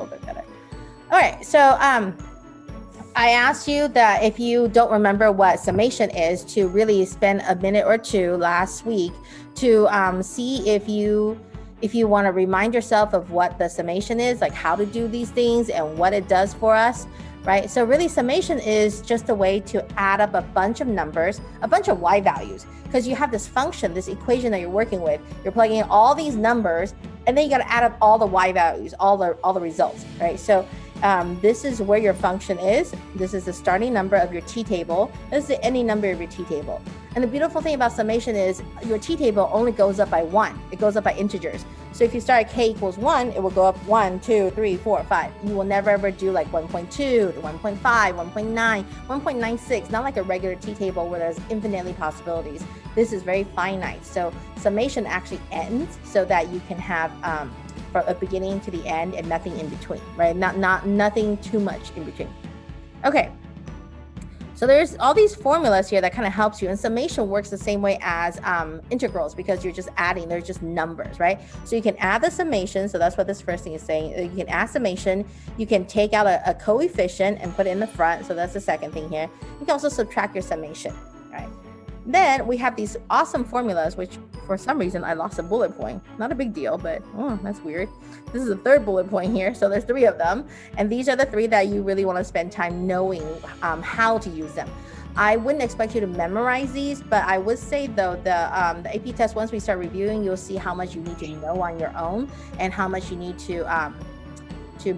little bit better. All right, so I asked you that if you don't remember what summation is, to really spend a minute or two last week to see if you want to remind yourself of what the summation is, like how to do these things and what it does for us, right? So really summation is just a way to add up a bunch of numbers, a bunch of y values, because you have this function, this equation that you're working with. You're plugging in all these numbers, and then you got to add up all the y values, all the results, right? So this is where your function is. This is the starting number of your t-table. This is the ending number of your t-table. And the beautiful thing about summation is your t-table only goes up by 1. It goes up by integers. So if you start at k equals 1, it will go up 1, 2, 3, 4, 5. You will never ever do like 1.2 to 1.5, 1.9, 1.96, not like a regular t-table where there's infinitely possibilities. This is very finite. So summation actually ends so that you can have from a beginning to the end and nothing in between, right? Nothing too much in between. Okay, so there's all these formulas here that kind of helps you, and summation works the same way as integrals, because you're just adding, they're just numbers, right? So you can add the summation, so that's what this first thing is saying. You can add summation, you can take out a coefficient and put it in the front, so that's the second thing here. You can also subtract your summation, right? Then we have these awesome formulas, which for some reason I lost a bullet point. Not a big deal, but that's weird. This is the third bullet point here, so there's 3 of them. And these are the 3 that you really want to spend time knowing how to use them. I wouldn't expect you to memorize these, but I would say though the AP test, once we start reviewing, you'll see how much you need to know on your own and how much you need to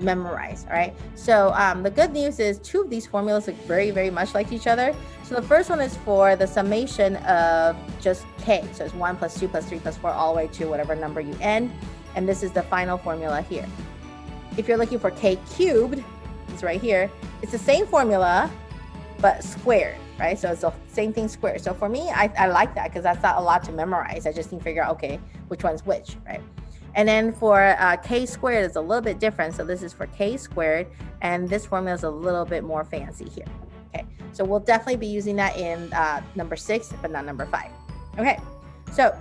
memorize, all right? So the good news is 2 of these formulas look very, very much like each other. So the first one is for the summation of just k. So it's 1 plus 2 plus 3 plus 4 all the way to whatever number you end. And this is the final formula here. If you're looking for k cubed, it's right here. It's the same formula, but squared, right? So it's the same thing squared. So for me, I like that because that's not a lot to memorize. I just need to figure out, okay, which one's which, right? And then for k squared, it's a little bit different. So this is for k squared, and this formula is a little bit more fancy here. Okay, so we'll definitely be using that in number 6, but not number 5. Okay, so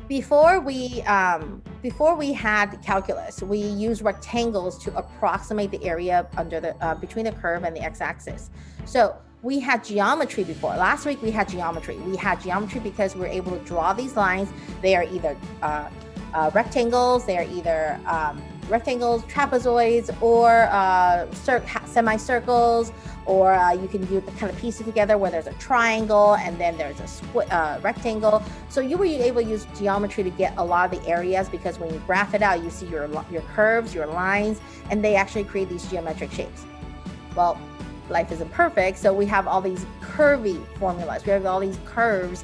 before we had calculus, we used rectangles to approximate the area under the between the curve and the x-axis. So we had geometry before. Last week we had geometry. We had geometry because we were able to draw these lines. They are either rectangles, they are either rectangles, trapezoids, or semicircles, or you can do the kind of piece it together where there's a triangle and then there's a rectangle. So you were able to use geometry to get a lot of the areas, because when you graph it out, you see your curves, your lines, and they actually create these geometric shapes. Well, life isn't perfect, so we have all these curvy formulas. We have all these curves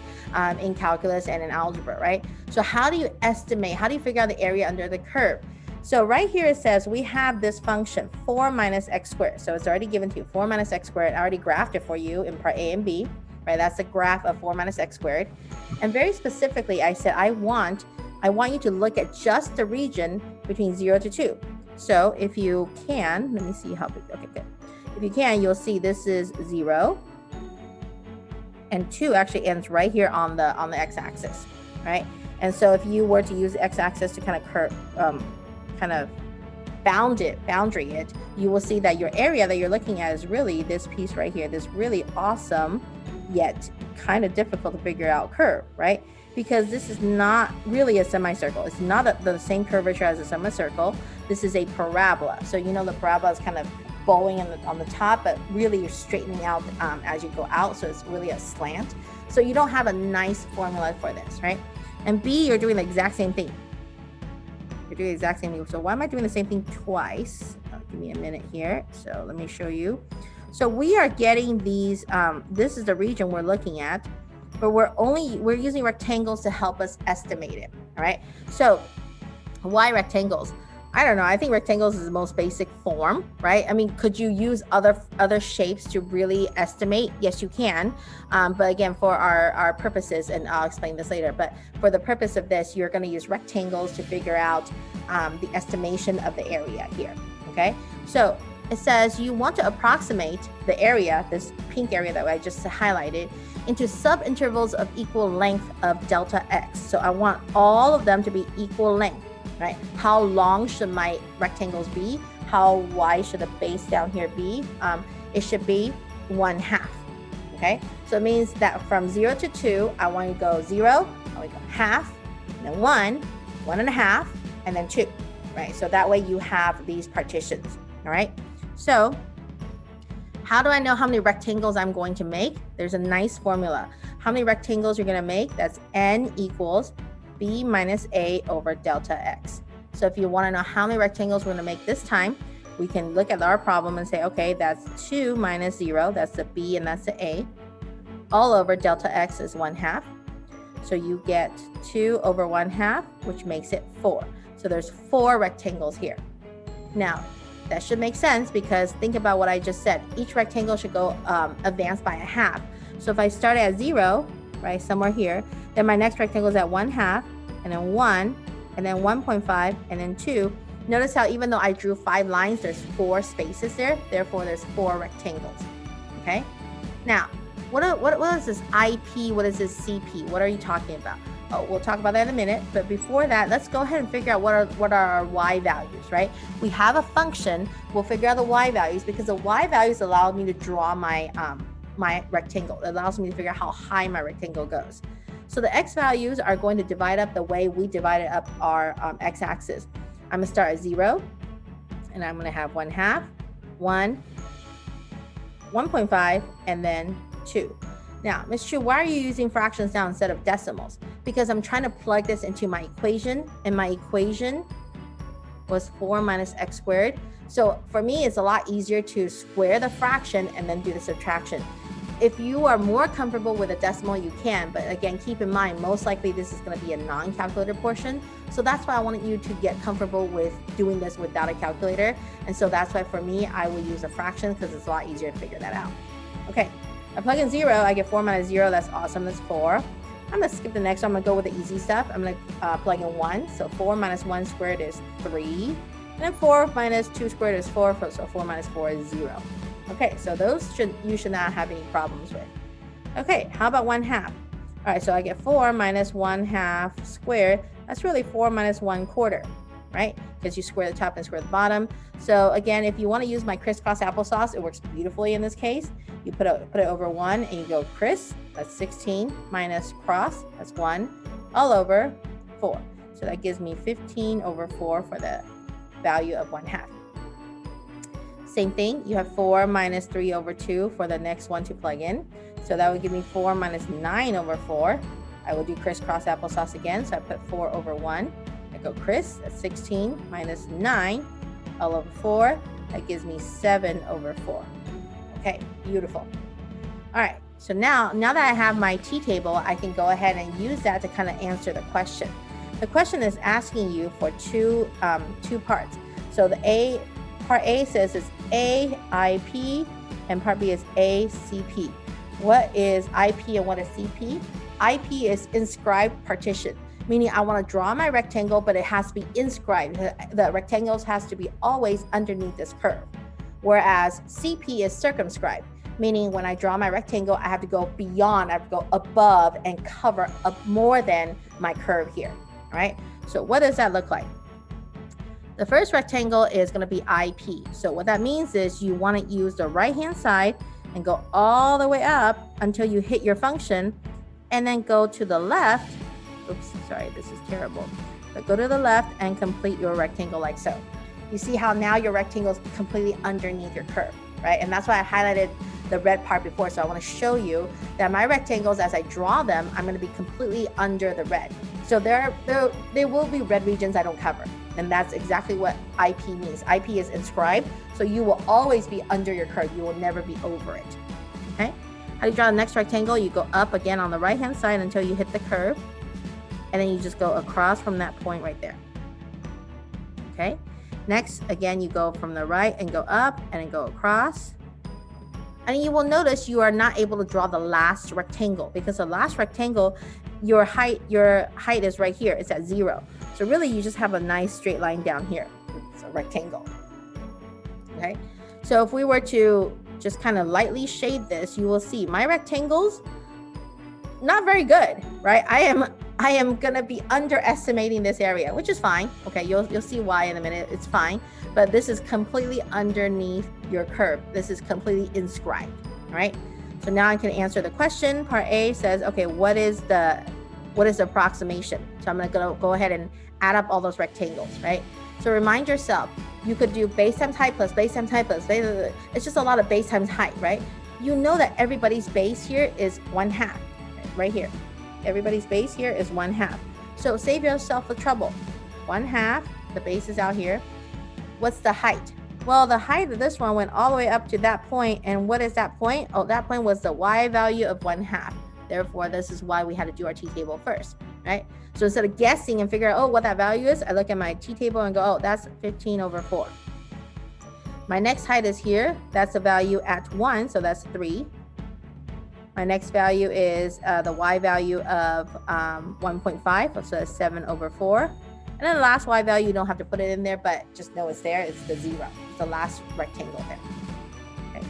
in calculus and in algebra, right? So how do you estimate, how do you figure out the area under the curve? So right here it says we have this function 4 minus x squared. So it's already given to you, 4 minus x squared. I already graphed it for you in part A and B, right? That's the graph of 4 minus x squared. And very specifically, I said I want you to look at just the region between 0 to 2. So if you can, let me see how big, okay, good. If you can, you'll see this is 0, and 2 actually ends right here on the x-axis, right? And so if you were to use the x-axis to kind of boundary it, you will see that your area that you're looking at is really this piece right here, this really awesome yet kind of difficult to figure out curve, right? Because this is not really a semicircle. It's not the same curvature as a semicircle. This is a parabola. So you know the parabola is kind of bowing on the top, but really you're straightening out as you go out, so it's really a slant. So you don't have a nice formula for this, right? And B, you're doing the exact same thing. You're doing the exact same thing. So why am I doing the same thing twice? Give me a minute here. So let me show you. So we are getting these, this is the region we're looking at, but we're using rectangles to help us estimate it, all right? So why rectangles? I don't know. I think rectangles is the most basic form, right? I mean, could you use other shapes to really estimate? Yes, you can. But again, for our purposes, and I'll explain this later, but for the purpose of this, you're going to use rectangles to figure out the estimation of the area here, okay? So it says you want to approximate the area, this pink area that I just highlighted, into subintervals of equal length of delta x. So I want all of them to be equal length. right? How long should my rectangles be? How wide should the base down here be? It should be 1/2, okay? So it means that from 0 to 2, I want to go 0, I want to go half, and then 1, 1.5, and then 2, right? So that way you have these partitions, all right? So how do I know how many rectangles I'm going to make? There's a nice formula. How many rectangles you're going to make? That's n equals b minus a over delta x. So if you want to know how many rectangles we're going to make this time, we can look at our problem and say, okay, that's 2 minus 0, that's the b and that's the a, all over delta x is 1/2. So you get 2 over 1/2, which makes it 4. So there's 4 rectangles here. Now, that should make sense because think about what I just said. Each rectangle should go advance by 1/2. So if I start at 0, right, somewhere here, then my next rectangle is at 1/2, and then 1, and then 1.5, and then 2. Notice how even though I drew 5 lines, there's 4 spaces there. Therefore, there's 4 rectangles, okay? Now, what is this IP? What is this CP? What are you talking about? Oh, we'll talk about that in a minute. But before that, let's go ahead and figure out what are our y values, right? We have a function. We'll figure out the y values because the y values allow me to draw my my rectangle. It allows me to figure out how high my rectangle goes. So the x values are going to divide up the way we divided up our x-axis. I'm going to start at 0, and I'm going to have 1/2, 1, 1.5, and then 2. Now, Ms. Chu, why are you using fractions now instead of decimals? Because I'm trying to plug this into my equation, and my equation was 4 minus x squared. So for me, it's a lot easier to square the fraction and then do the subtraction. If you are more comfortable with a decimal, you can, but again, keep in mind, most likely this is going to be a non-calculated portion. So that's why I wanted you to get comfortable with doing this without a calculator. And so that's why for me, I will use a fraction because it's a lot easier to figure that out. Okay, I plug in 0, I get 4 minus 0, that's awesome, that's 4. I'm going to skip the next one, I'm going to go with the easy stuff. I'm going to plug in 1, so 4 minus 1 squared is 3. And then 4 minus 2 squared is 4, so 4 minus 4 is 0. Okay, so those you should not have any problems with. Okay, how about 1/2? All right, so I get 4 minus 1/2 squared. That's really 4 minus 1/4, right? Because you square the top and square the bottom. So again, if you want to use my crisscross applesauce, it works beautifully in this case. You put it over 1 and you go criss, that's 16, minus cross, that's 1, all over 4. So that gives me 15 over 4 for the value of 1/2. Same thing, you have 4 minus 3 over 2 for the next one to plug in. So that would give me 4 minus 9 over 4. I will do crisscross applesauce again. So I put 4 over 1. I go criss, that's 16 minus 9 all over 4. That gives me 7 over 4. Okay, beautiful. All right, so now that I have my t-table, I can go ahead and use that to kind of answer the question. The question is asking you for two parts. So the part A says it's AIP and part B is ACP. What is IP and what is CP? IP is inscribed partition, meaning I want to draw my rectangle, but it has to be inscribed. The rectangles has to be always underneath this curve. Whereas CP is circumscribed, meaning when I draw my rectangle, I have to go beyond, I have to go above and cover up more than my curve here, all right? So what does that look like? The first rectangle is going to be IP. So what that means is you want to use the right-hand side and go all the way up until you hit your function, and then go to the left. Oops, sorry, this is terrible. But go to the left and complete your rectangle like so. You see how now your rectangle is completely underneath your curve, right? And that's why I highlighted the red part before. So I want to show you that my rectangles, as I draw them, I'm going to be completely under the red. So there will be red regions I don't cover. And that's exactly what IP means. IP is inscribed, so you will always be under your curve. You will never be over it, okay? How do you draw the next rectangle? You go up again on the right-hand side until you hit the curve, and then you just go across from that point right there, okay? Next, again, you go from the right and go up and then go across. And you will notice you are not able to draw the last rectangle because the last rectangle, your height is right here. It's at 0. So really, you just have a nice straight line down here. It's a rectangle, okay? So if we were to just kind of lightly shade this, you will see my rectangles, not very good, right? I am I am gonna be underestimating this area, which is fine. Okay, you'll see why in a minute. It's fine, but this is completely underneath your curve. This is completely inscribed, all right? So now I can answer the question. Part A says, okay, what is the approximation? So I'm gonna go ahead and add up all those rectangles, right? So remind yourself, you could do base times height plus base times height plus base. It's just a lot of base times height, right? You know that everybody's base here is 1/2, right here. Everybody's base here is 1/2. So save yourself the trouble. 1/2, the base is out here. What's the height? Well, the height of this one went all the way up to that point. And what is that point? Oh, that point was the y value of 1/2. Therefore, this is why we had to do our t-table first, right? So instead of guessing and figure out, oh, what that value is, I look at my t-table and go, oh, that's 15/4. My next height is here. That's a value at 1, so that's 3. My next value is the y value of 1.5, so that's 7/4. And then the last y value, you don't have to put it in there, but just know it's there. It's the 0. It's the last rectangle there. Okay.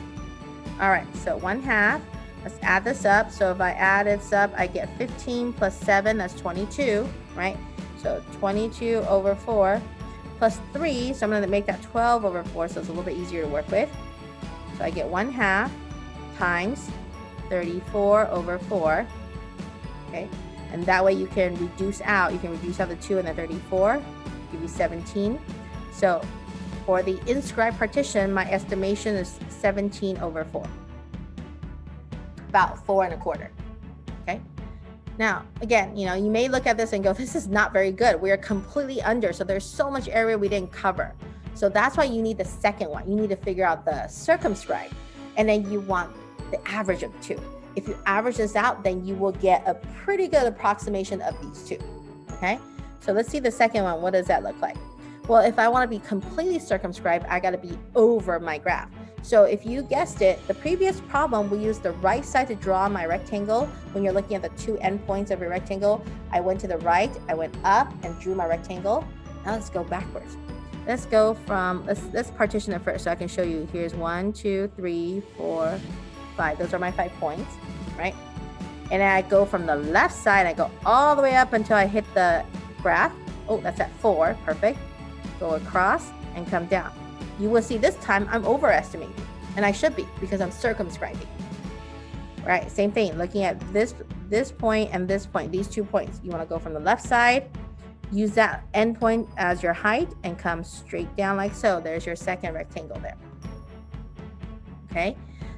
All right, so 1/2. Let's add this up. So if I add this up, I get 15 plus 7, that's 22, right? So 22/4 plus 3, so I'm going to make that 12/4, so it's a little bit easier to work with. So I get 1/2 times 34/4, okay? And that way you can reduce out the 2 and the 34, give you 17. So for the inscribed partition, my estimation is 17/4. About 4 1/4, okay? Now, again, you may look at this and go, this is not very good. We are completely under, so there's so much area we didn't cover. So that's why you need the second one. You need to figure out the circumscribed, and then you want the average of the two. If you average this out, then you will get a pretty good approximation of these two, okay? So let's see the second one. What does that look like? Well, if I want to be completely circumscribed, I got to be over my graph. So if you guessed it, the previous problem, we used the right side to draw my rectangle. When you're looking at the two endpoints of your rectangle, I went to the right, I went up and drew my rectangle. Now let's go backwards. Let's go from, let's partition it first so I can show you. Here's 1, 2, 3, 4, 5. Those are my 5 points, right? And then I go from the left side, I go all the way up until I hit the graph. Oh, that's at 4, perfect. Go across and come down. You will see this time I'm overestimating, and I should be because I'm circumscribing. Right, same thing, looking at this point and this point, these 2 points. You want to go from the left side, use that end point as your height, and come straight down like so. There's your second rectangle there. Okay,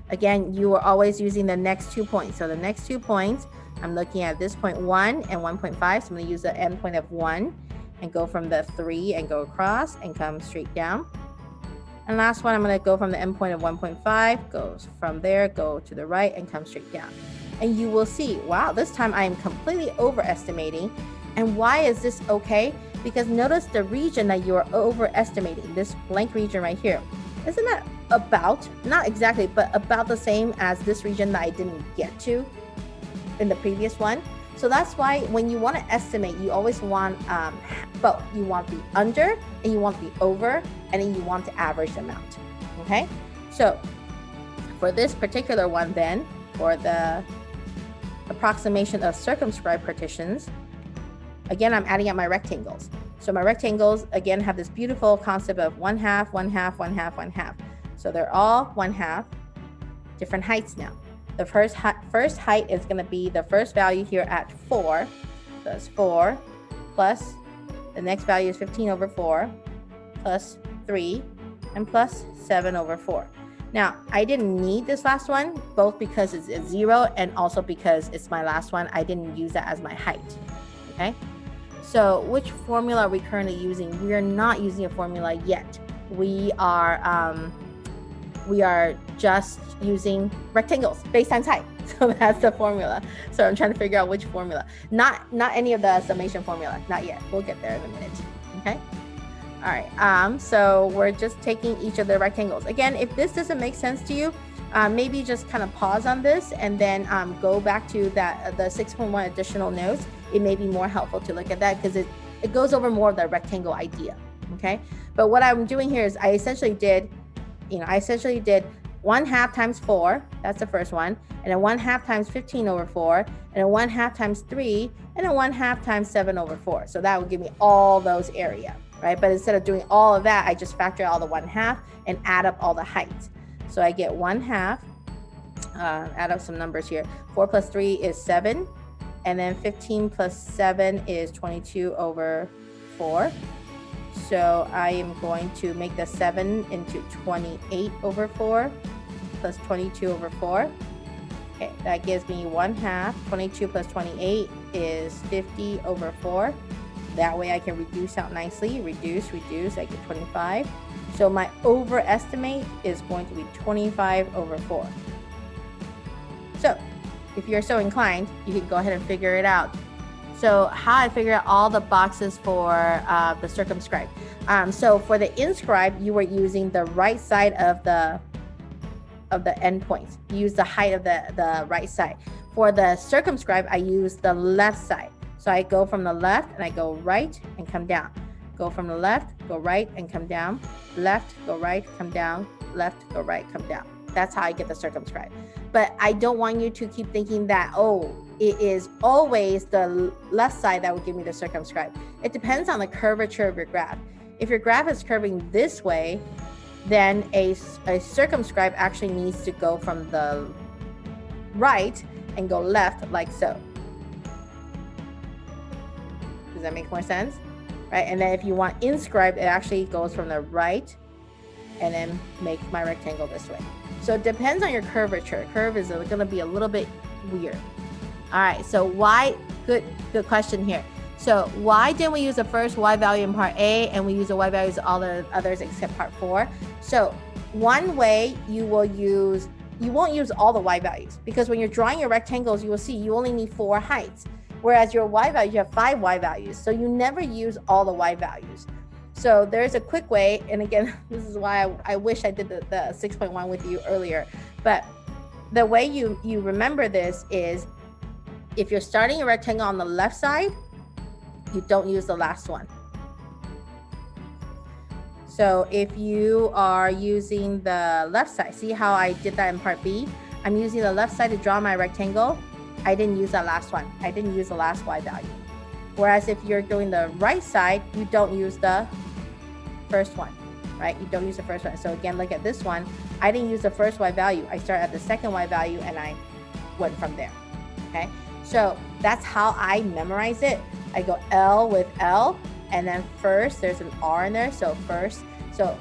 again, you are always using the next 2 points. So the next 2 points, I'm looking at this point 1 and 1.5. So I'm going to use the end point of 1 and go from the 3 and go across and come straight down. And last one, I'm going to go from the endpoint of 1.5, goes from there, go to the right and come straight down. And you will see, wow, this time I am completely overestimating. And why is this okay? Because notice the region that you are overestimating, this blank region right here. Isn't that about, not exactly, but about the same as this region that I didn't get to in the previous one? So that's why when you want to estimate, you always want both. You want the under and you want the over, and then you want to average them out, okay? So for this particular one then, for the approximation of circumscribed partitions, again, I'm adding up my rectangles. So my rectangles, again, have this beautiful concept of 1/2, 1/2, 1/2, 1/2. So they're all 1/2, different heights now. The first height is going to be the first value here at 4. So it's 4 plus the next value is 15/4 plus 3 and plus 7/4. Now, I didn't need this last one, both because it's a 0 and also because it's my last one. I didn't use that as my height, okay? So which formula are we currently using? We are not using a formula yet. We are just using rectangles, base times height. So that's the formula. So I'm trying to figure out which formula. Not any of the summation formula, not yet. We'll get there in a minute, okay? All right, so we're just taking each of the rectangles. Again, if this doesn't make sense to you, maybe just kind of pause on this and then go back to the 6.1 additional notes. It may be more helpful to look at that because it goes over more of the rectangle idea, okay? But what I'm doing here is I essentially did 1/2 times 4, that's the first one, and then 1/2 times 15 over 4, and then 1/2 times 3, and then 1/2 times 7 over 4. So that would give me all those area, right? But instead of doing all of that, I just factor all the 1/2 and add up all the heights. So I get 1/2, add up some numbers here. 4 plus 3 is 7, and then 15 plus 7 is 22 over 4. So I am going to make the 7 into 28 over 4 plus 22 over 4. Okay, that gives me 1/2. 22 plus 28 is 50 over 4. That way I can reduce out nicely. Reduce, I get 25. So my overestimate is going to be 25 over 4. So if you're so inclined, you can go ahead and figure it out. So how I figure out all the boxes for the circumscribed. So for the inscribed, you were using the right side of the endpoints. You use the height of the right side. For the circumscribed, I use the left side. So I go from the left and I go right and come down. Go from the left, go right and come down. Left, go right, come down. Left, go right, come down. That's how I get the circumscribed. But I don't want you to keep thinking that, oh, it is always the left side that will give me the circumscribed. It depends on the curvature of your graph. If your graph is curving this way, then a circumscribed actually needs to go from the right and go left like so. Does that make more sense? Right? And then if you want inscribed, it actually goes from the right and then make my rectangle this way. So it depends on your curvature. Curve is going to be a little bit weird. All right, so why, good question here. So why didn't we use the first y value in part A and we use the y values in all the others except part 4? So one way you won't use all the y values, because when you're drawing your rectangles, you will see you only need 4 heights. Whereas your y values, you have 5 y values. So you never use all the y values. So there's a quick way, and again, this is why I wish I did the 6.1 with you earlier. But the way you remember this is, if you're starting a rectangle on the left side, you don't use the last one. So if you are using the left side, see how I did that in part B? I'm using the left side to draw my rectangle. I didn't use that last one. I didn't use the last y value. Whereas if you're doing the right side, you don't use the first one, right? You don't use the first one. So again, look at this one. I didn't use the first y value. I started at the second y value and I went from there, okay? So that's how I memorize it. I go L with L, and then first, there's an R in there, so first. So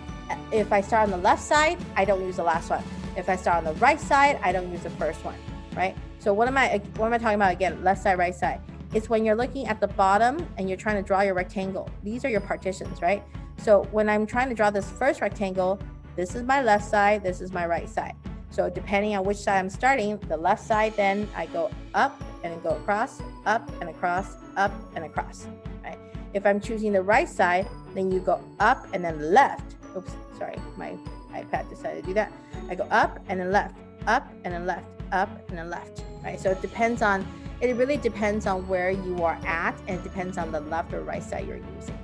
if I start on the left side, I don't use the last one. If I start on the right side, I don't use the first one, right? So what am I talking about again? Left side, right side. It's when you're looking at the bottom and you're trying to draw your rectangle. These are your partitions, right? So when I'm trying to draw this first rectangle, this is my left side, this is my right side. So depending on which side I'm starting, the left side, then I go up and then go across, up and across, up and across, right? If I'm choosing the right side, then you go up and then left. Oops, sorry, my iPad decided to do that. I go up and then left, up and then left, up and then left, right? So it really depends on where you are at, and it depends on the left or right side you're using,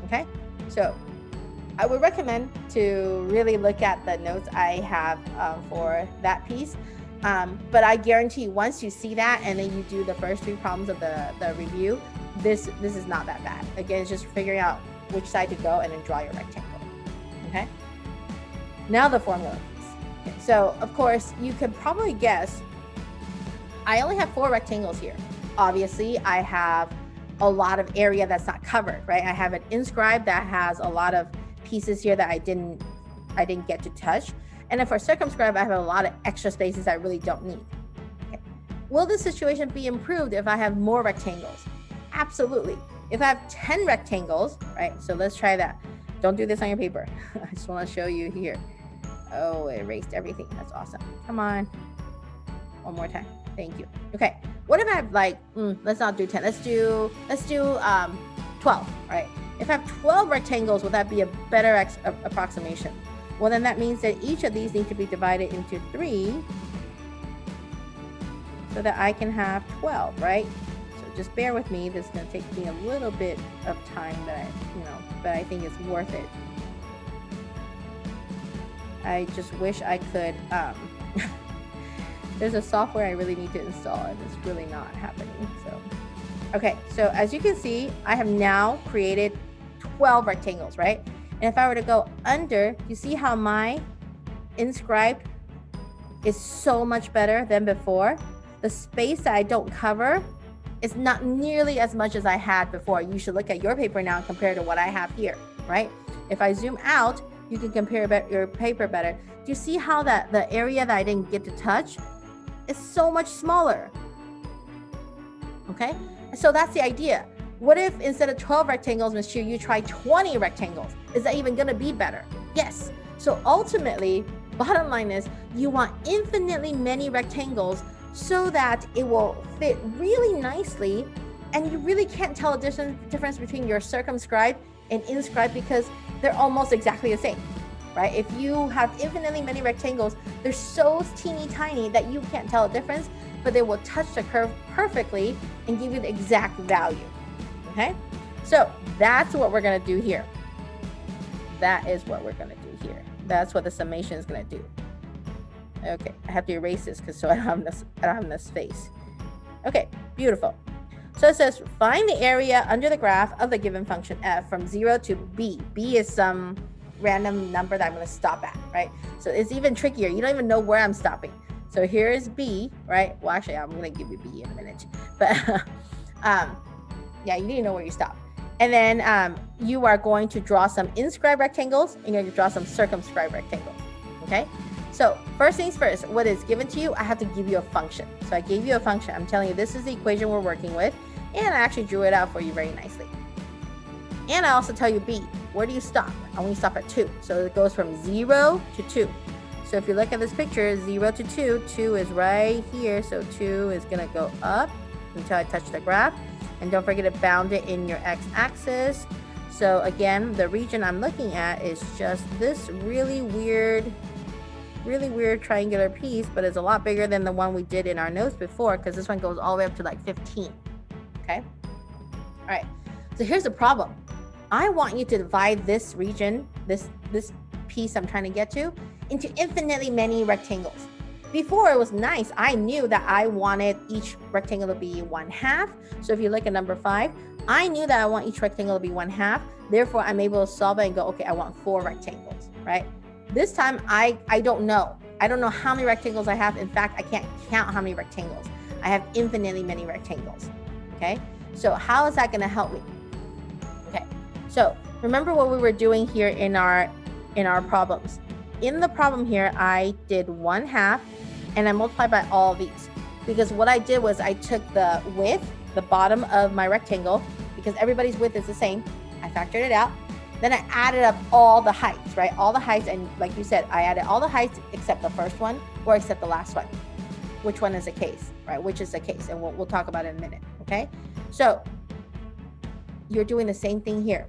okay? So I would recommend to really look at the notes I have for that piece. But I guarantee once you see that and then you do the first 3 problems of the review, this is not that bad. Again, it's just figuring out which side to go and then draw your rectangle, okay? Now the formula piece. Okay, so of course, you could probably guess, I only have 4 rectangles here. Obviously, I have a lot of area that's not covered, right? I have an inscribed that has a lot of pieces here that I didn't get to touch. And then for circumscribed, I have a lot of extra spaces I really don't need. Okay. Will this situation be improved if I have more rectangles? Absolutely. If I have 10 rectangles, right? So let's try that. Don't do this on your paper. I just want to show you here. Oh, it erased everything. That's awesome. Come on. One more time. Thank you. Okay. What if I have like, let's not do 10. Let's do 12, right? If I have 12 rectangles, will that be a better approximation? Well, then that means that each of these need to be divided into 3 so that I can have 12, right? So just bear with me. This is going to take me a little bit of time but I think it's worth it. I just wish I could, there's a software I really need to install and it's really not happening. So, okay, so as you can see, I have now created 12 rectangles, right? And if I were to go under, you see how my inscribed is so much better than before. The space that I don't cover is not nearly as much as I had before. You should look at your paper now and compare to what I have here, right? If I zoom out, you can compare your paper better. Do you see how that the area that I didn't get to touch is so much smaller? Okay, so that's the idea. What if instead of 12 rectangles, Ms. Chu, you try 20 rectangles? Is that even gonna be better? Yes. So ultimately, bottom line is you want infinitely many rectangles so that it will fit really nicely, and you really can't tell a difference between your circumscribed and inscribed because they're almost exactly the same, right? If you have infinitely many rectangles, they're so teeny tiny that you can't tell a difference, but they will touch the curve perfectly and give you the exact value, okay? So that's what we're gonna do here. That is what we're gonna do here. That's what the summation is gonna do. Okay, I have to erase this because so I don't have enough space. Okay, beautiful. So it says find the area under the graph of the given function f from 0 to b. B is some random number that I'm going to stop at, right? So it's even trickier. You don't even know where I'm stopping. So here is b, right? Well, actually, I'm going to give you b in a minute. But yeah, you need to know where you stop. And then you are going to draw some inscribed rectangles and you're going to draw some circumscribed rectangles, okay? So first things first, what is given to you, I have to give you a function. So I gave you a function. I'm telling you, this is the equation we're working with. And I actually drew it out for you very nicely. And I also tell you B, where do you stop? I want you to stop at 2. So it goes from 0 to 2. So if you look at this picture, 0 to 2, 2 is right here. So 2 is gonna go up until I touch the graph. And don't forget to bound it in your x-axis. So again, the region I'm looking at is just this really weird triangular piece, but it's a lot bigger than the one we did in our notes before because this one goes all the way up to like 15. Okay. All right. So here's the problem. I want you to divide this region, this piece I'm trying to get to, into infinitely many rectangles. Before it was nice. I knew that I wanted each rectangle to be 1/2. So if you look at number 5, I knew that I want each rectangle to be 1/2. Therefore, I'm able to solve it and go, okay, I want 4 rectangles, right? This time, I don't know. I don't know how many rectangles I have. In fact, I can't count how many rectangles. I have infinitely many rectangles, okay? So how is that gonna help me? Okay, so remember what we were doing here in our problems. In the problem here, I did 1/2 and I multiplied by all of these. Because what I did was I took the width, the bottom of my rectangle, because everybody's width is the same. I factored it out. Then I added up all the heights, right? All the heights, and like you said, I added all the heights except the first one or except the last one. Which one is the case, right? Which is the case, and we'll talk about it in a minute, okay? So you're doing the same thing here.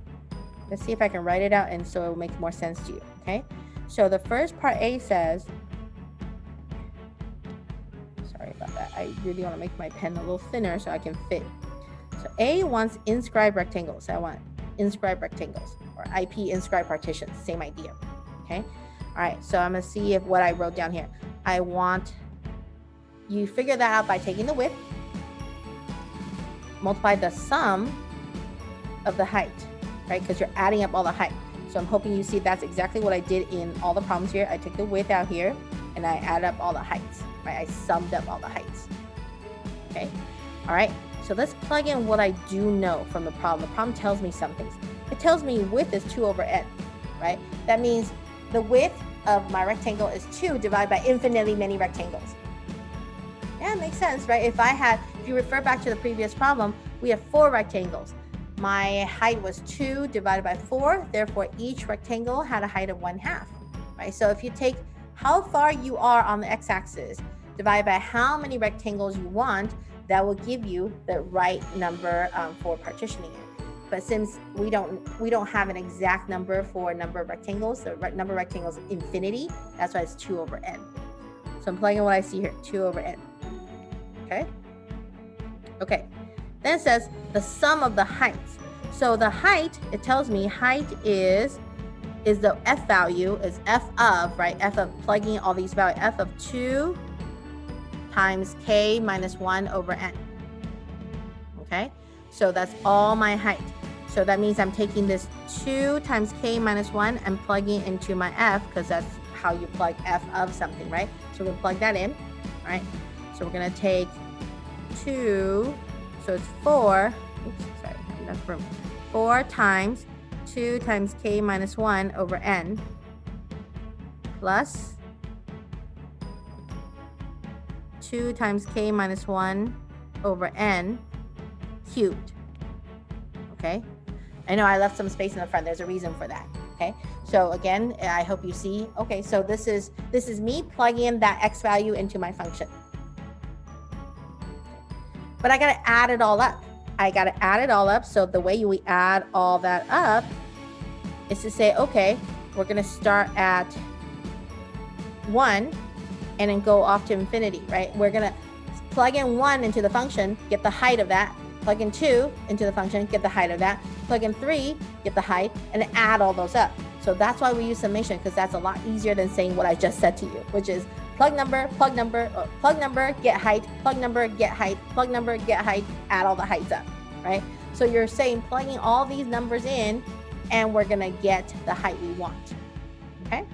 Let's see if I can write it out and so it will make more sense to you, okay? So the first part A says, sorry about that. I really want to make my pen a little thinner so I can fit. So A wants inscribed rectangles. I want inscribed rectangles or IP inscribed partitions, same idea, okay? All right, so I'm gonna see if what I wrote down here. I want you figure that out by taking the width, multiply the sum of the height, right? Because you're adding up all the height. So I'm hoping you see that's exactly what I did in all the problems here. I took the width out here and I add up all the heights, right? I summed up all the heights, okay? All right, so let's plug in what I do know from the problem. The problem tells me some things. It tells me width is 2 over n, right? That means the width of my rectangle is 2 divided by infinitely many rectangles. Yeah, it makes sense, right? If you refer back to the previous problem, we have 4 rectangles. My height was 2 divided by 4, therefore each rectangle had a height of 1/2, right? So if you take how far you are on the x-axis, divided by how many rectangles you want, that will give you the right number for partitioning it. But since we don't have an exact number for number of rectangles, the number of rectangles is infinity, that's why it's 2 over n. So I'm plugging what I see here, 2 over n. Okay? Okay. Then it says the sum of the heights. So the height, it tells me height is is the f value, is f of, right? F of plugging all these values, f of 2 times k minus 1 over n. Okay, so that's all my height. So that means I'm taking this 2 times k minus 1 and plugging into my f, because that's how you plug f of something, right? So we're going to plug that in, right? So we're going to take 2, so it's 4, oops, sorry, enough room, 4 times 2 times k minus 1 over n plus 2 times k minus 1 over n cubed. Okay, I know I left some space in the front. There's a reason for that. Okay, so again, I hope you see. Okay, so this is me plugging in that x value into my function. But I got to add it all up. So the way we add all that up is to say, okay, we're going to start at 1 and then go off to infinity, right? We're going to plug in 1 into the function, get the height of that, plug in 2 into the function, get the height of that, plug in 3, get the height, and then add all those up. So that's why we use summation, because that's a lot easier than saying what I just said to you, which is plug number, get height, plug number, get height, plug number, get height, add all the heights up, right? So you're saying plugging all these numbers in, and we're gonna get the height we want, okay?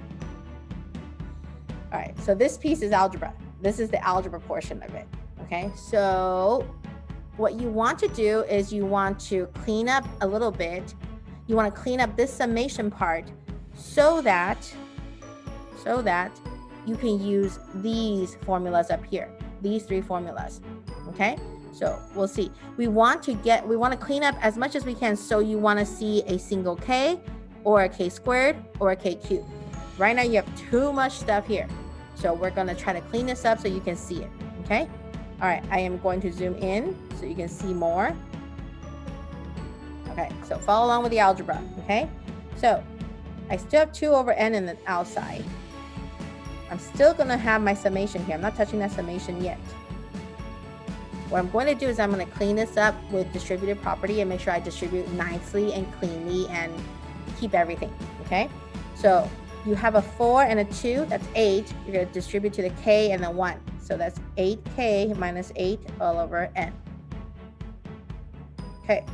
All right, so this piece is algebra. This is the algebra portion of it, okay? So what you want to do is you want to clean up a little bit. You want to clean up this summation part so that you can use these formulas up here, these 3 formulas, okay? So we'll see. We want to clean up as much as we can. So you want to see a single k or a k squared or a k cubed. Right now you have too much stuff here. So we're going to try to clean this up so you can see it, okay? All right, I am going to zoom in so you can see more. Okay, so follow along with the algebra, okay? So I still have 2 over n in the outside. I'm still going to have my summation here. I'm not touching that summation yet. What I'm going to do is I'm going to clean this up with distributive property and make sure I distribute nicely and cleanly and keep everything, okay? So you have a 4 and a 2, that's 8. You're going to distribute to the k and the 1. So that's 8k minus 8 all over n. Okay,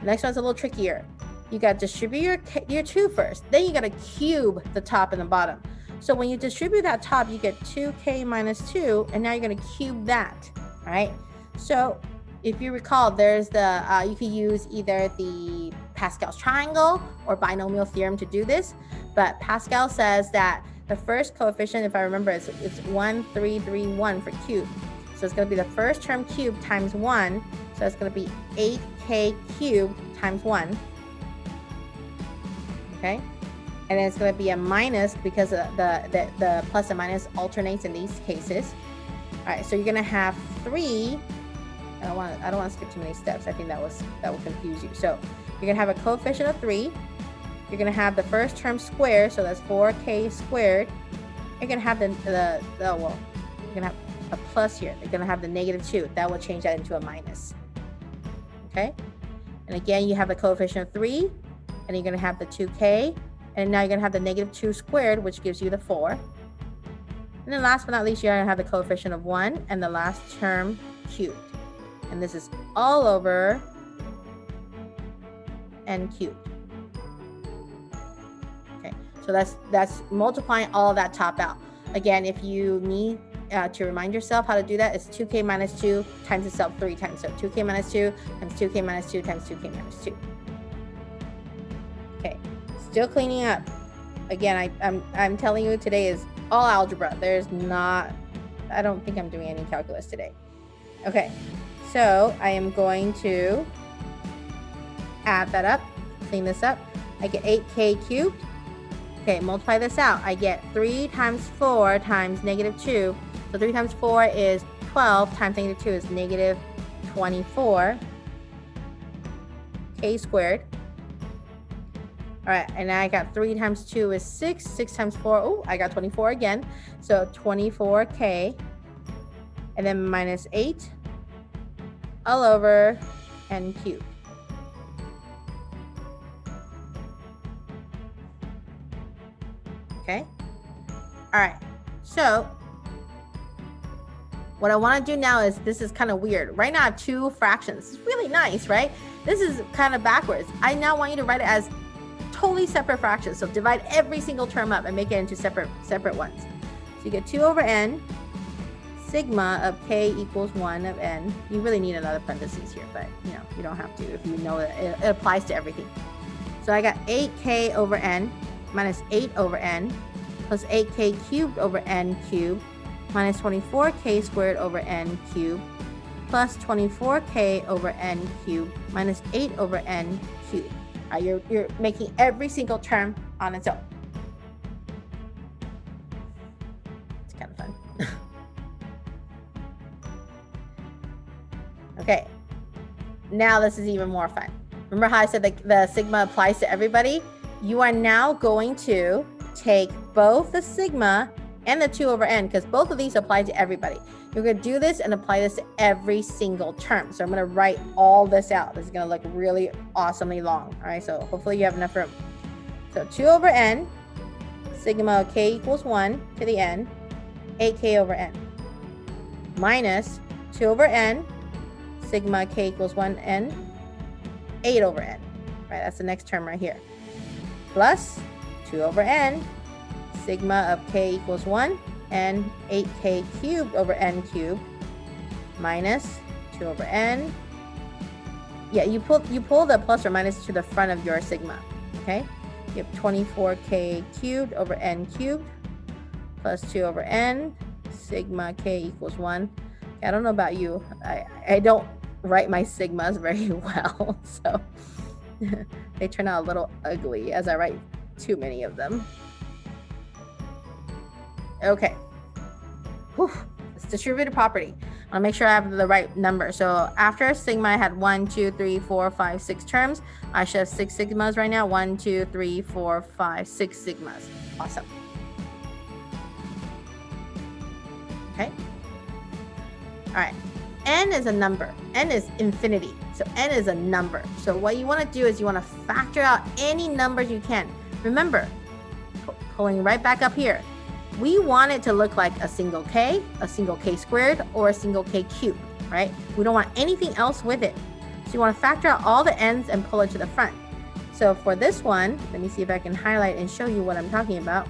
next one's a little trickier. You got to distribute your 2 first. Then you got to cube the top and the bottom. So when you distribute that top, you get 2k minus 2, and now you're going to cube that, right? So if you recall, there's the, you can use either the Pascal's triangle or binomial theorem to do this. But Pascal says that the first coefficient, if I remember, it's 1, 3, 3, 1 for cube. So it's going to be the first term cubed times 1. So it's going to be 8k cubed times 1. Okay? And then it's going to be a minus because the plus and minus alternates in these cases. All right, so you're going to have 3. I don't want to skip too many steps. I think that will confuse you. So you're going to have a coefficient of 3. You're going to have the first term squared, so that's 4k squared. You're going to have you're going to have a plus here. You're going to have the negative 2. That will change that into a minus. Okay? And again, you have the coefficient of 3, and you're going to have the 2k, and now you're going to have the negative 2 squared, which gives you the 4. And then last but not least, you're going to have the coefficient of 1 and the last term cubed. And this is all over n cubed. So that's multiplying all of that top out. Again, if you need to remind yourself how to do that, it's 2k minus 2 times itself 3 times. So 2k minus 2 times 2k minus 2 times 2k minus 2. Okay, still cleaning up. Again, I'm telling you today is all algebra. I don't think I'm doing any calculus today. Okay, so I am going to add that up, clean this up. I get 8k cubed. Okay, multiply this out. I get 3 times 4 times negative 2. So 3 times 4 is 12 times negative 2 is negative 24 k squared. All right, and now I got 3 times 2 is 6. 6 times 4, oh, I got 24 again. So 24k, and then minus 8 all over n cubed. okay? All right, so what I want to do now is, this is kind of weird. Right now I have two fractions. It's really nice, right? This is kind of backwards. I now want you to write it as totally separate fractions. So divide every single term up and make it into separate ones. So you get 2 over n, sigma of k equals 1 of n. You really need another parentheses here, but you know, you don't have to if you know that it applies to everything. So I got 8k over n minus 8 over n plus 8k cubed over n cubed minus 24k squared over n cubed plus 24k over n cubed minus 8 over n cubed. All right, you're making every single term on its own. It's kind of fun. Okay, now this is even more fun. Remember how I said the sigma applies to everybody? You are now going to take both the sigma and the 2 over n, because both of these apply to everybody. You're going to do this and apply this to every single term. So I'm going to write all this out. This is going to look really awesomely long. All right, so hopefully you have enough room. So 2 over n, sigma k equals 1 to the n, 8k over n, minus 2 over n, sigma k equals 1 n, 8 over n. Right, that's the next term right here. Plus 2 over n, sigma of k equals 1 and 8k cubed over n cubed minus 2 over n. Yeah, you pull the plus or minus to the front of your sigma, okay? You have 24k cubed over n cubed plus 2 over n, sigma k equals 1. I don't know about you. I don't write my sigmas very well, so they turn out a little ugly as I write too many of them. Okay. Whew. It's distributed property. I want to make sure I have the right number. So after sigma, I had 1, 2, 3, 4, 5, 6 terms. I should have 6 sigmas right now. 1, 2, 3, 4, 5, 6 sigmas. Awesome. Okay. All right. N is a number. N is infinity. So N is a number. So what you want to do is you want to factor out any numbers you can. Remember, pulling right back up here, we want it to look like a single k squared, or a single k cubed, right? We don't want anything else with it. So you want to factor out all the n's and pull it to the front. So for this one, let me see if I can highlight and show you what I'm talking about.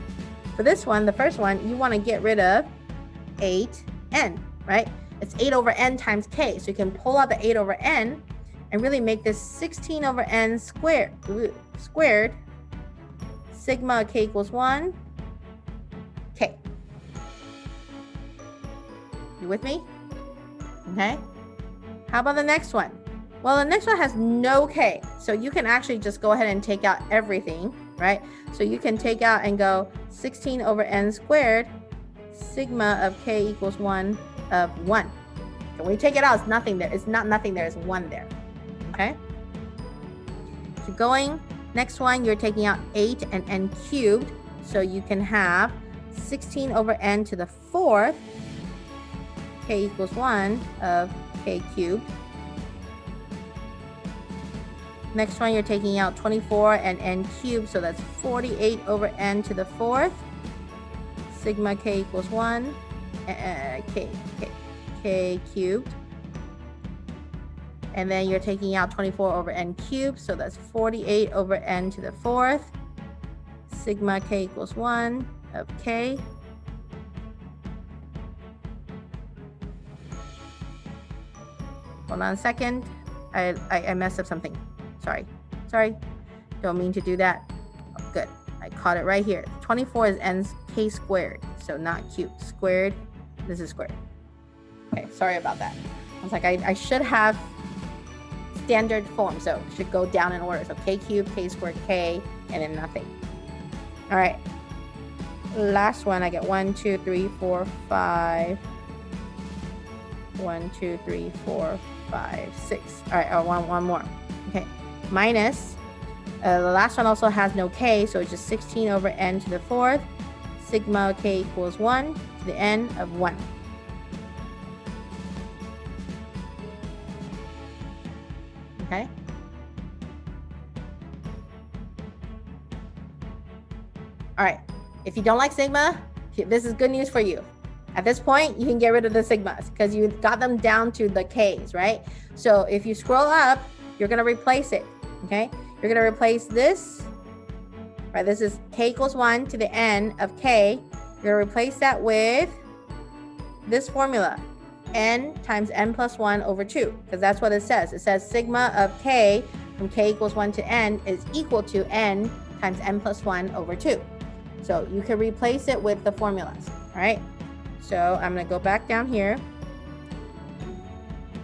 For this one, the first one, you want to get rid of 8n, right? It's 8 over n times k. So you can pull out the 8 over n and really make this 16 over n squared, sigma k equals 1, k. You with me? Okay. How about the next one? Well, the next one has no k. So you can actually just go ahead and take out everything, right? So you can take out and go 16 over n squared, sigma of k equals 1 of 1. So when you take it out, it's nothing there. It's not nothing there, it's 1 there. Okay? So going, next one, you're taking out 8 and n cubed. So you can have 16 over n to the 4th, k equals 1 of k cubed. Next one, you're taking out 24 and n cubed, so that's 48 over n to the 4th, sigma k equals 1, k cubed. And then you're taking out 24 over n cubed, so that's 48 over n to the 4th, sigma k equals 1 of k. Hold on a second. I messed up something. Sorry. Don't mean to do that. Oh, good. I caught it right here. 24 is n k squared, so not cubed. Squared. This is squared. Okay, sorry about that. I was like, I should have standard form, so it should go down in order. So k cubed, k squared, k, and then nothing. All right. Last one, I get 1, 2, 3, 4, 5. 1, 2, 3, 4, 5, 6. All right, one more. Okay. Minus, the last one also has no k, so it's just 16 over n to the 4th, sigma k equals 1 to the n of 1. Okay. All right. If you don't like sigma, this is good news for you. At this point, you can get rid of the sigmas because you got them down to the k's, right? So if you scroll up, you're going to replace it, okay? You're going to replace this, right? This is k equals 1 to the n of k. You're going to replace that with this formula, n times n plus 1 over 2, because that's what it says. It says sigma of k from k equals 1 to n is equal to n times n plus 1 over 2. So you can replace it with the formulas, all right? So I'm going to go back down here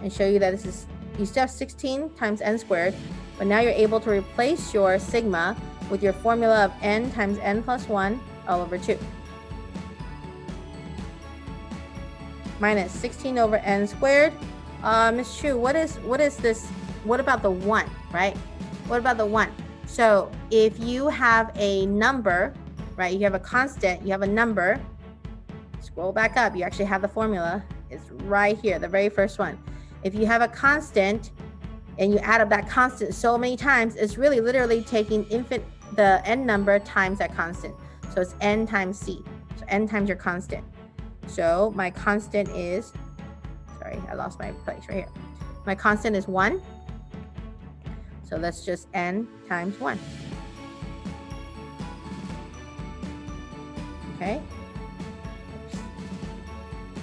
and show you that this is, you still have 16 times n squared, but now you're able to replace your sigma with your formula of n times n plus 1 all over 2. Minus 16 over n squared. Ms. Chu, what is this? What about the 1, right? What about the 1? So if you have a number, right, you have a constant, you have a number, scroll back up, you actually have the formula. It's right here, the very first one. If you have a constant and you add up that constant so many times, it's really literally taking the n number times that constant. So it's n times c. So n times your constant. So my constant is, sorry, I lost my place right here. My constant is 1. So that's just n times 1. Okay.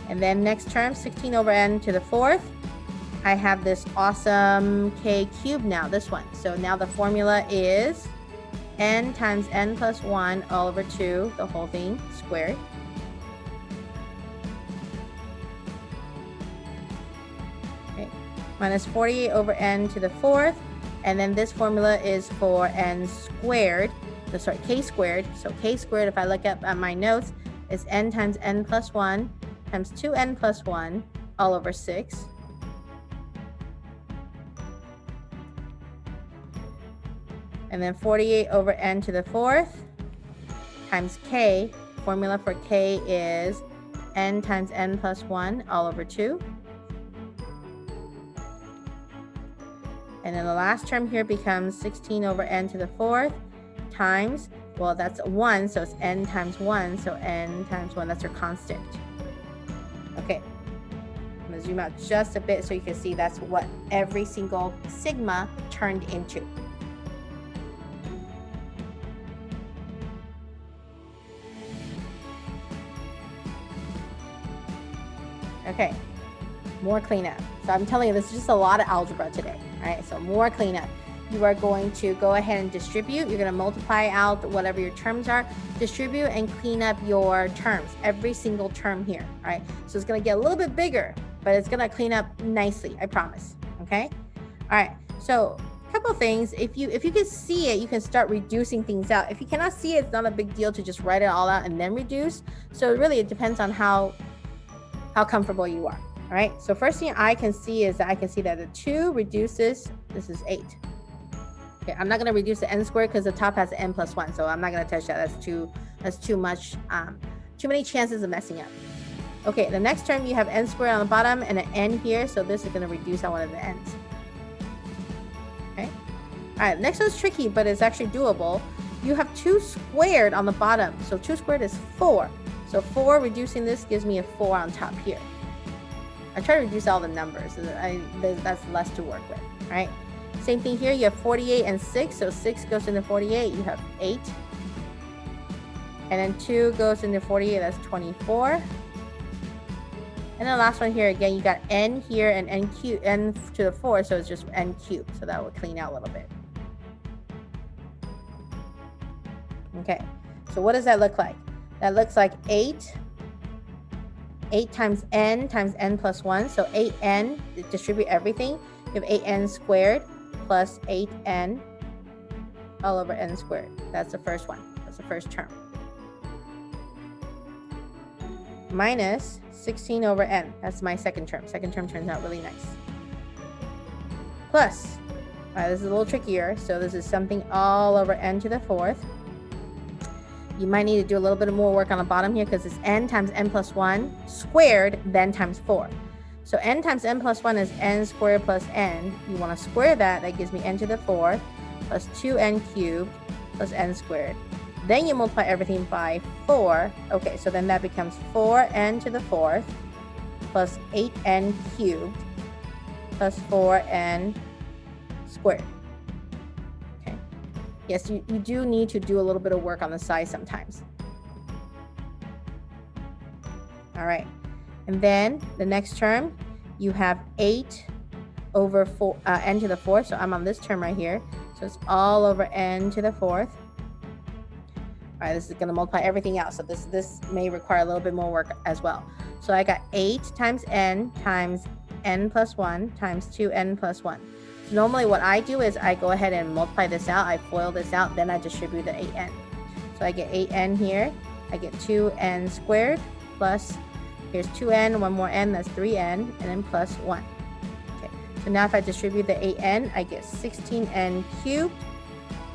And then next term, 16 over n to the 4th. I have this awesome k cubed now, this one. So now the formula is n times n plus 1 all over 2, the whole thing squared. Okay. Minus 48 over n to the 4th. And then this formula is for n squared. So sorry, k squared. So k squared, if I look up at my notes, is n times n plus 1 times 2n plus 1 all over 6. And then 48 over n to the 4th times k. Formula for k is n times n plus 1 all over 2. And then the last term here becomes 16 over n to the 4th times, well, that's 1, so it's n times 1, so n times 1, that's your constant. Okay, I'm going to zoom out just a bit so you can see that's what every single sigma turned into. Okay, more cleanup. So I'm telling you, this is just a lot of algebra today. All right, so more cleanup. You are going to go ahead and distribute. You're going to multiply out whatever your terms are, distribute and clean up your terms, every single term here. All right, so it's going to get a little bit bigger, but it's going to clean up nicely, I promise. Okay, all right, so a couple things. If you can see it, you can start reducing things out. If you cannot see it, it's not a big deal to just write it all out and then reduce. So really, it depends on how comfortable you are. All right, so first thing I can see is that I can see that the 2 reduces, this is 8. Okay, I'm not going to reduce the n squared because the top has n plus 1, so I'm not going to touch that. That's too much, too many chances of messing up. Okay, the next term you have n squared on the bottom and an n here, so this is going to reduce out one of the n's. Okay, all right, next one's tricky, but it's actually doable. You have 2 squared on the bottom, so 2 squared is 4. So 4 reducing this gives me a 4 on top here. I try to reduce all the numbers, so that's less to work with, right? Same thing here, you have 48 and 6, so 6 goes into 48, you have 8. And then 2 goes into 48, that's 24. And the last one here, again, you got n here and n to the 4, so it's just n cubed, so that will clean out a little bit. Okay, so what does that look like? That looks like 8 times n plus 1, so 8n, distribute everything. You have 8n squared plus 8n all over n squared. That's the first one. That's the first term. Minus 16 over n. That's my second term. Second term turns out really nice. Plus, this is a little trickier, so this is something all over n to the 4th. You might need to do a little bit more work on the bottom here because it's n times n plus 1 squared, then times 4. So n times n plus 1 is n squared plus n. You want to square that. That gives me n to the 4th plus 2n cubed plus n squared. Then you multiply everything by 4. Okay, so then that becomes 4n to the 4th plus 8n cubed plus 4n squared. Okay. Yes, you do need to do a little bit of work on the side sometimes. All right. And then the next term, you have 8 over 4, n to the 4th. So I'm on this term right here. So it's all over n to the 4th. All right, this is going to multiply everything out. So this may require a little bit more work as well. So I got 8 times n plus 1 times 2n plus 1. So normally what I do is I go ahead and multiply this out. I FOIL this out. Then I distribute the 8n. So I get 8n here. I get 2n squared plus, here's 2n, one more n, that's 3n, and then plus 1. Okay, so now if I distribute the 8n, I get 16n cubed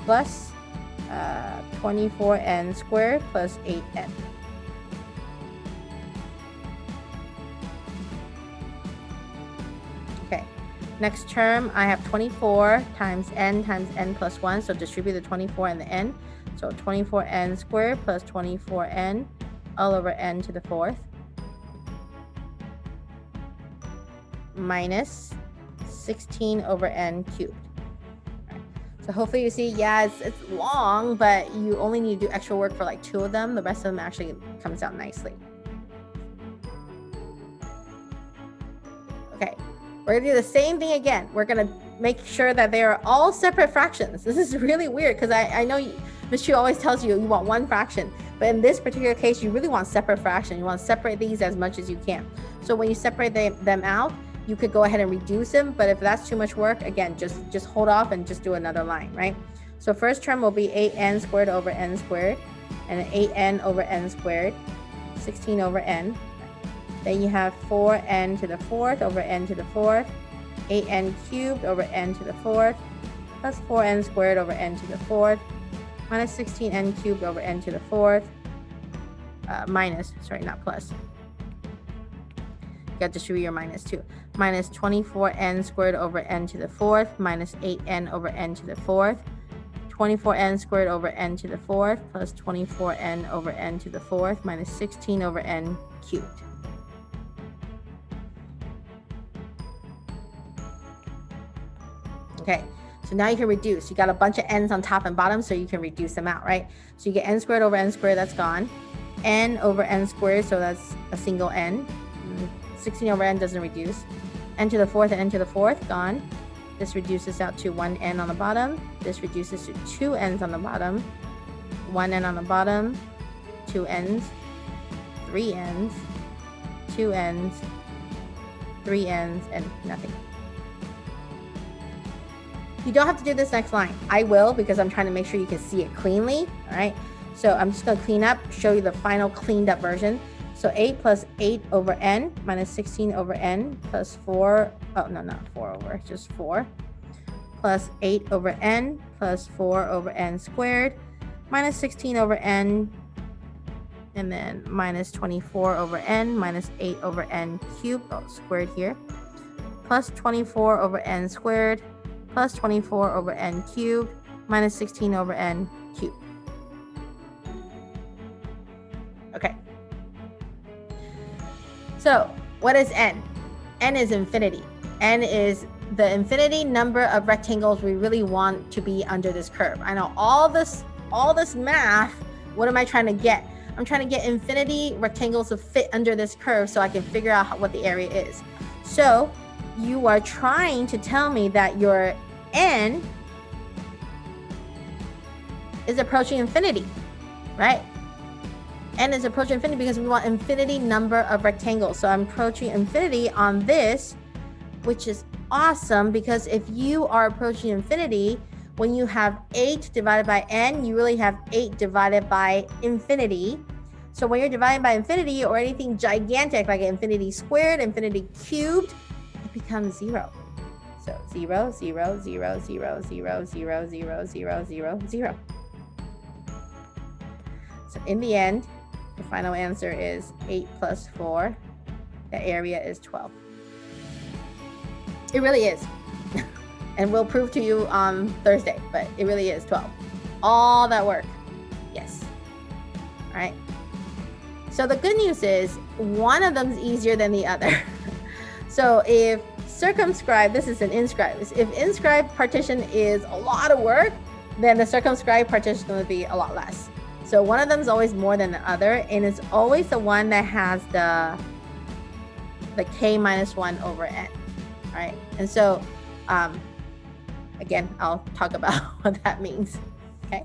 plus 24n squared plus 8n. Okay, next term, I have 24 times n plus 1, so distribute the 24 and the n. So 24n squared plus 24n all over n to the 4th minus 16 over n cubed. Right. So hopefully you see, yeah, it's long, but you only need to do extra work for like 2 of them. The rest of them actually comes out nicely. Okay, we're gonna do the same thing again. We're gonna make sure that they are all separate fractions. This is really weird because I know Ms. Chu always tells you want one fraction, but in this particular case, you really want separate fraction. You want to separate these as much as you can. So when you separate them out, you could go ahead and reduce them, but if that's too much work, again, just hold off and just do another line, right? So first term will be 8n squared over n squared, and 8n over n squared, 16 over n. Then you have 4n to the 4th over n to the 4th, 8n cubed over n to the 4th, plus 4n squared over n to the 4th, minus 16n cubed over n to the 4th, not plus. You got to distribute your minus too. Minus 24n squared over n to the 4th, minus 8n over n to the 4th, 24n squared over n to the 4th, plus 24n over n to the 4th, minus 16 over n cubed. Okay, so now you can reduce. You got a bunch of n's on top and bottom, so you can reduce them out, right? So you get n squared over n squared, that's gone. N over n squared, so that's a single n. 16 over n doesn't reduce. N to the 4th and n to the 4th, gone. This reduces out to 1 n on the bottom. This reduces to 2 n's on the bottom. 1 n on the bottom, 2 n's, 3 n's, 2 n's, 3 n's, and nothing. You don't have to do this next line. I will, because I'm trying to make sure you can see it cleanly, all right? So I'm just gonna clean up, show you the final cleaned up version. So 8 plus 8 over n minus 16 over n plus 4, oh no, not 4 over, just 4, plus 8 over n plus 4 over n squared minus 16 over n, and then minus 24 over n minus 8 over n cubed, oh, squared here, plus 24 over n squared plus 24 over n cubed minus 16 over n cubed. Okay. So what is n? N is infinity. N is the infinity number of rectangles we really want to be under this curve. I know all this math, what am I trying to get? I'm trying to get infinity rectangles to fit under this curve so I can figure out what the area is. So you are trying to tell me that your n is approaching infinity, right? N is approaching infinity because we want infinity number of rectangles. So I'm approaching infinity on this, which is awesome because if you are approaching infinity, when you have 8 divided by n, you really have 8 divided by infinity. So when you're dividing by infinity or anything gigantic like infinity squared, infinity cubed, it becomes 0. So 0, 0, 0, 0, 0, 0, 0, 0, 0, 0. So in the end, the final answer is 8 plus 4. The area is 12. It really is. And we'll prove to you on Thursday, but it really is 12. All that work. Yes. All right. So the good news is one of them is easier than the other. So if circumscribed, this is an inscribed. If inscribed partition is a lot of work, then the circumscribed partition is going to be a lot less. So one of them is always more than the other, and it's always the one that has the k minus 1 over n. All right. And so again, I'll talk about what that means. Okay.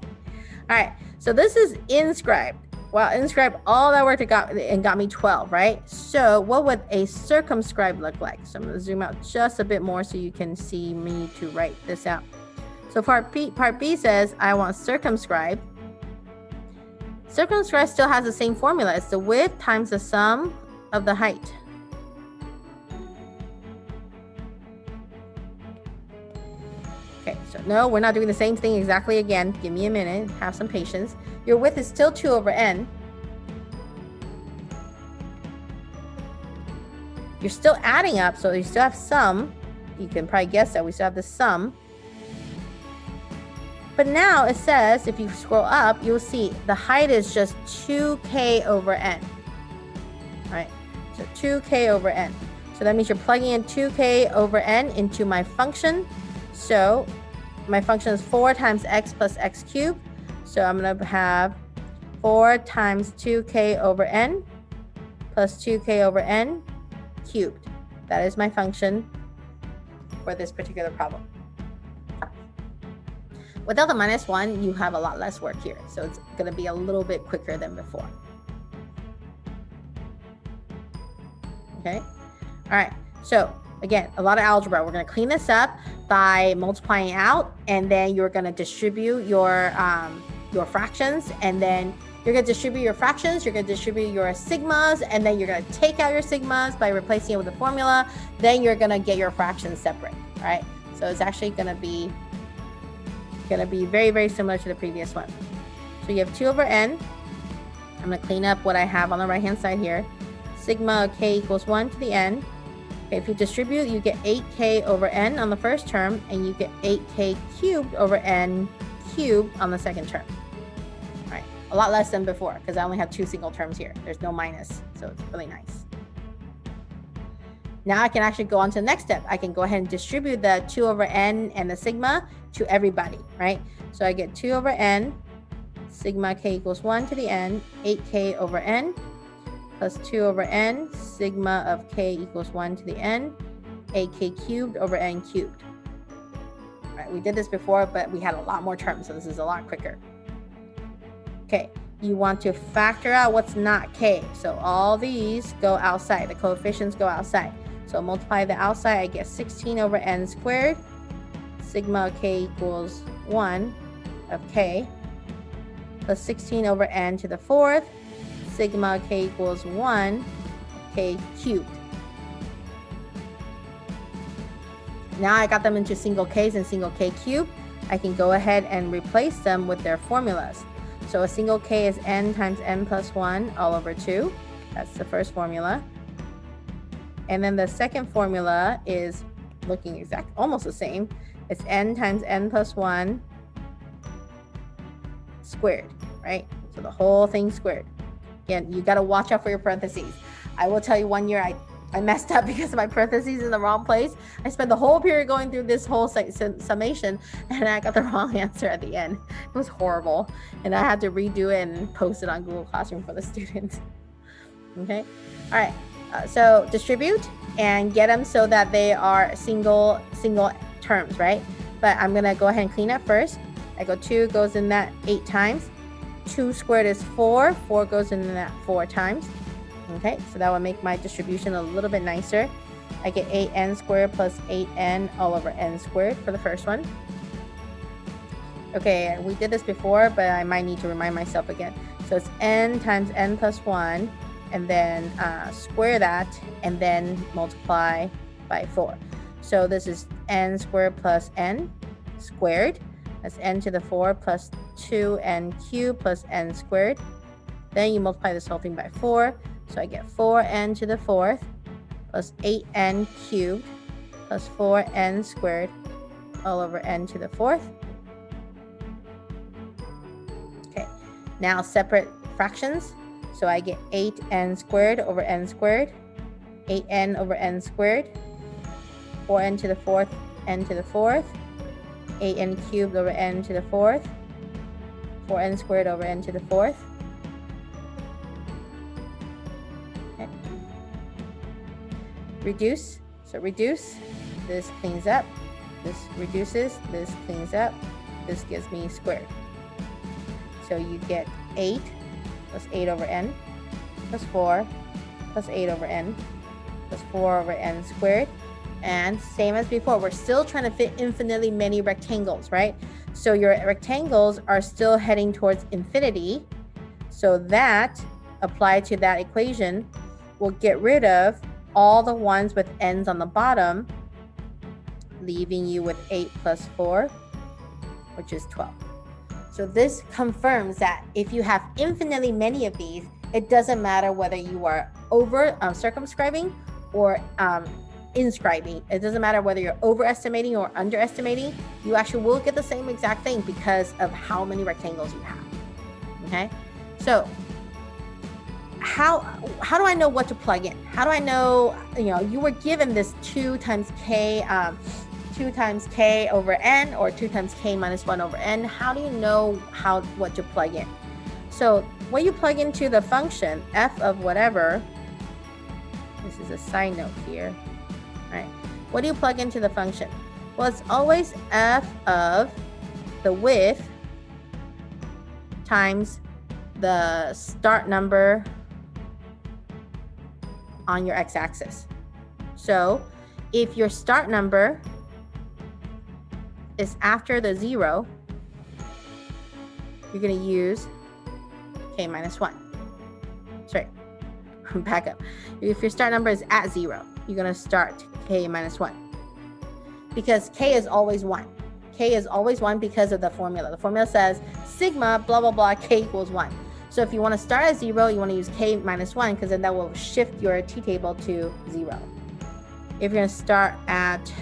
All right. So this is inscribed. Well, inscribed all that work and got me 12, right? So what would a circumscribed look like? So I'm going to zoom out just a bit more so you can see me to write this out. So part B says I want circumscribed. Circumscribed still has the same formula. It's the width times the sum of the height. Okay, so no, we're not doing the same thing exactly again. Give me a minute. Have some patience. Your width is still 2 over n. You're still adding up, so you still have sum. You can probably guess that we still have the sum. But now it says, if you scroll up, you'll see the height is just 2k over n. All right, so 2k over n. So that means you're plugging in 2k over n into my function. So my function is 4 times x plus x cubed. So I'm going to have 4 times 2k over n plus 2k over n cubed. That is my function for this particular problem. Without the minus 1, you have a lot less work here. So it's going to be a little bit quicker than before. Okay. All right. So again, a lot of algebra. We're going to clean this up by multiplying out, and then you're going to distribute your fractions, and then you're going to distribute your fractions, you're going to distribute your sigmas, and then you're going to take out your sigmas by replacing it with a formula. Then you're going to get your fractions separate. All right. So it's actually going to be very, very similar to the previous one. So you have 2 over n. I'm going to clean up what I have on the right hand side here. Sigma of k equals 1 to the n. Okay, if you distribute, you get 8k over n on the first term, and you get 8k cubed over n cubed on the second term. All right, a lot less than before because I only have 2 single terms here. There's no minus, so it's really nice. Now I can actually go on to the next step. I can go ahead and distribute the 2 over n and the sigma to everybody, right? So I get 2 over n, sigma k equals 1 to the n, 8k over n, plus 2 over n, sigma of k equals 1 to the n, 8k cubed over n cubed. All right, we did this before, but we had a lot more terms, so this is a lot quicker. Okay, you want to factor out what's not k. So all these go outside, the coefficients go outside. So multiply the outside, I get 16 over n squared, sigma of k equals 1 of k, plus 16 over n to the 4th, sigma of k equals 1 k cubed. Now I got them into single k's and single k cubed. I can go ahead and replace them with their formulas. So a single k is n times n plus 1 all over 2. That's the first formula. And then the second formula is looking almost the same. It's n times n plus 1 squared, right? So the whole thing squared. Again, you got to watch out for your parentheses. I will tell you, one year I messed up because of my parentheses in the wrong place. I spent the whole period going through this whole summation, and I got the wrong answer at the end. It was horrible, and I had to redo it and post it on Google Classroom for the students. Okay, all right. So distribute and get them so that they are single terms, right? But I'm gonna go ahead and clean up first. I go 2 goes in that 8 times. 2 squared is 4. 4 goes in that 4 times. Okay, so that would make my distribution a little bit nicer. I get 8n squared plus 8n all over n squared for the first one. Okay, we did this before, but I might need to remind myself again. So it's n times n plus 1, and then square that, and then multiply by 4. So this is n squared plus n squared. That's n to the 4 plus 2n cubed plus n squared. Then you multiply this whole thing by 4. So I get 4n to the 4th plus 8n cubed plus 4n squared all over n to the 4th. Okay, Now separate fractions. So I get 8n squared over n squared, 8n over n squared, 4n to the fourth, n to the fourth, 8n cubed over n to the fourth, 4n squared over n to the fourth. Okay. Reduce. So reduce. This cleans up. This reduces. This cleans up. This gives me squared. So you get 8 plus 8 over n plus 4 plus 8 over n plus 4 over n squared. And same as before, we're still trying to fit infinitely many rectangles, right? So your rectangles are still heading towards infinity. So that, applied to that equation, will get rid of all the ones with n's on the bottom, leaving you with 8 plus 4, which is 12. So this confirms that if you have infinitely many of these, it doesn't matter whether you are over circumscribing or inscribing. It doesn't matter whether you're overestimating or underestimating. You actually will get the same exact thing because of how many rectangles you have. Okay, so how do I know what to plug in? How do I know, you were given this 2 times k over n or 2 times k minus 1 over n. How do you know what to plug in? So when you plug into the function f of whatever, this is a side note here, right? What do you plug into the function? Well, it's always f of the width times the start number on your x-axis. So if your start number is after the 0, you're going to use k minus 1. Sorry, back up. If your start number is at 0, you're going to start k minus 1. Because k is always 1. K is always 1 because of the formula. The formula says sigma blah, blah, blah, k equals 1. So if you want to start at 0, you want to use k minus 1 because then that will shift your t-table to 0. If you're going to start after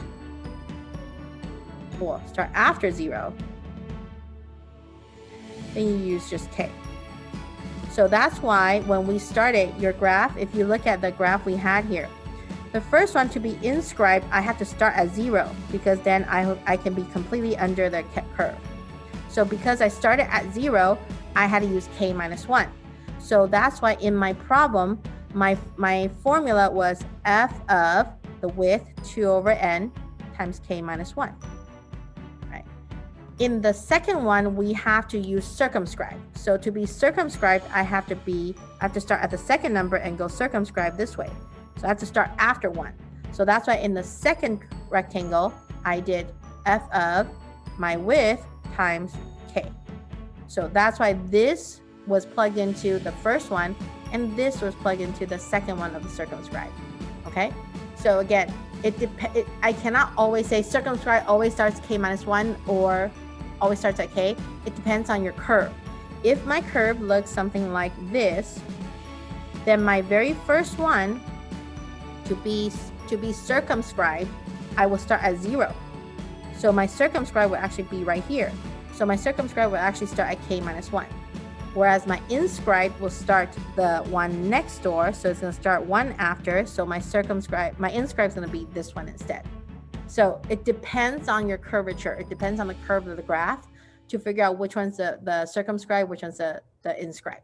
0, then you use just k. So that's why when we started your graph, if you look at the graph we had here, the first one to be inscribed, I have to start at 0 because then I can be completely under the curve. So because I started at 0, I had to use k minus 1. So that's why in my problem, my formula was f of the width 2 over n times k minus 1. Right. In the second one, we have to use circumscribed. So to be circumscribed, I have to start at the second number and go circumscribed this way. So I have to start after 1. So that's why in the second rectangle, I did f of my width times k. So that's why this was plugged into the first one, and this was plugged into the second one of the circumscribed. Okay? So again, I cannot always say circumscribed always starts k minus 1 or always starts at k. It depends on your curve. If my curve looks something like this, then my very first one to be circumscribed, I will start at 0. So my circumscribed will actually be right here. So my circumscribed will actually start at k minus 1. Whereas my inscribed will start the one next door. So it's going to start 1 after. So my inscribed is going to be this one instead. So it depends on your curvature. It depends on the curve of the graph to figure out which one's the circumscribed, which one's the inscribed.